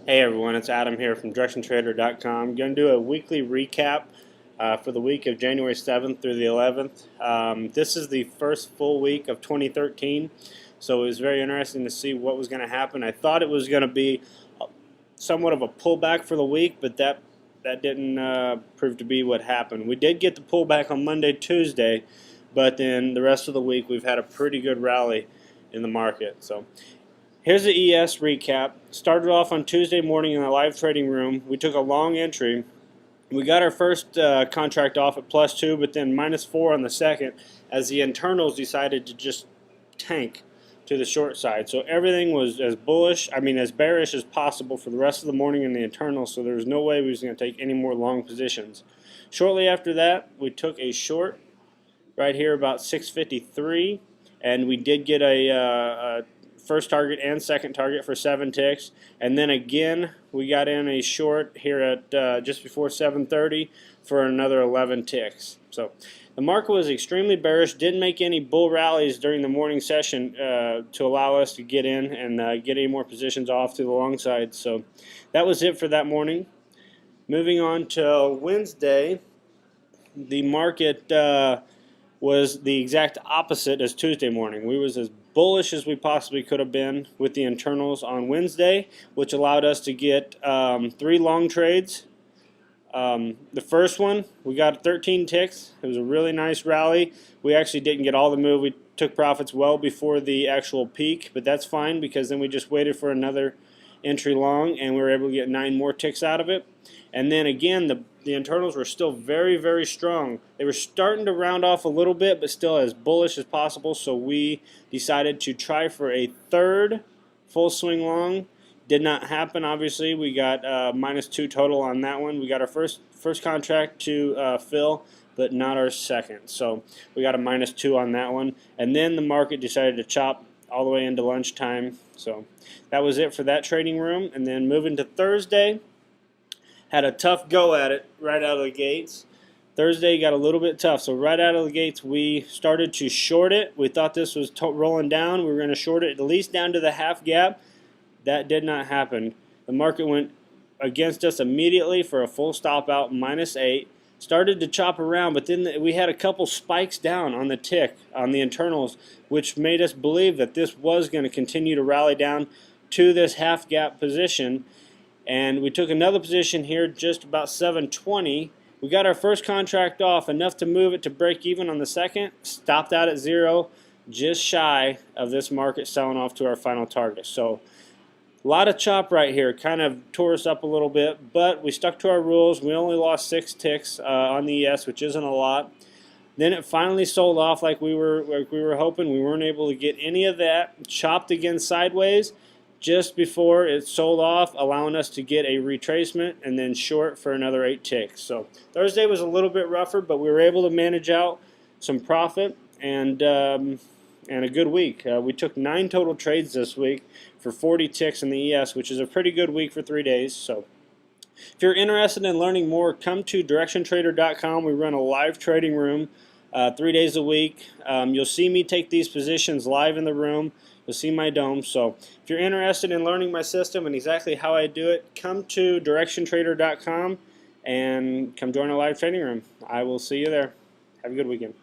Hey everyone, it's Adam here from DirectionTrader.com. I'm going to do a weekly recap for the week of January 7th through the 11th. This is the first full week of 2013, so it was very interesting to see what was going to happen. I thought it was going to be somewhat of a pullback for the week, but that didn't prove to be what happened. We did get the pullback on Monday, Tuesday, but then the rest of the week we've had a pretty good rally in the market. So here's the ES recap. Started off on Tuesday morning in the live trading room. We took a long entry. We got our first contract off at +2, but then -4 on the second as the internals decided to just tank to the short side. So everything was as bearish as possible for the rest of the morning in the internals, so there was no way we was going to take any more long positions. Shortly after that, we took a short right here about 653, and we did get a first target and second target for 7 ticks, and then again we got in a short here at just before 7:30 for another 11 ticks. So the market was extremely bearish, didn't make any bull rallies during the morning session to allow us to get in and get any more positions off to the long side. So that was it for that morning. Moving on to Wednesday, the market was the exact opposite as Tuesday morning. We was as bullish as we possibly could have been with the internals on Wednesday, which allowed us to get 3 long trades. The first one, we got 13 ticks. It was a really nice rally. We actually didn't get all the move. We took profits well before the actual peak, but that's fine because then we just waited for another entry long and we were able to get 9 more ticks out of it. And then again, the internals were still very, very strong. They were starting to round off a little bit, but still as bullish as possible, so we decided to try for a third full swing long. Did not happen, obviously. We got -2 total on that one. We got our first contract to fill, but not our second. So we got a -2 on that one. And then the market decided to chop all the way into lunchtime. So that was it for that trading room. And then moving to Thursday, had a tough go at it right out of the gates. Thursday got a little bit tough, so right out of the gates we started to short it. We thought this was rolling down. We were going to short it at least down to the half gap. That did not happen. The market went against us immediately for a full stop out, -8. Started to chop around, but then we had a couple spikes down on the tick, on the internals, which made us believe that this was going to continue to rally down to this half gap position. And we took another position here just about 720. We got our first contract off, enough to move it to break even on the second. Stopped out at 0, just shy of this market selling off to our final target. So a lot of chop right here, kind of tore us up a little bit, but we stuck to our rules. We only lost 6 ticks on the ES, which isn't a lot. Then it finally sold off like we were hoping. We weren't able to get any of that. Chopped again sideways just before it sold off, allowing us to get a retracement and then short for another 8 ticks. So Thursday was a little bit rougher, but we were able to manage out some profit and a good week. We took 9 total trades this week for 40 ticks in the ES, which is a pretty good week for 3 days. So if you're interested in learning more, come to DirectionTrader.com. We run a live trading room 3 days a week. You'll see me take these positions live in the room. You'll see my dome. So if you're interested in learning my system and exactly how I do it, come to DirectionTrader.com and come join our live trading room. I will see you there. Have a good weekend.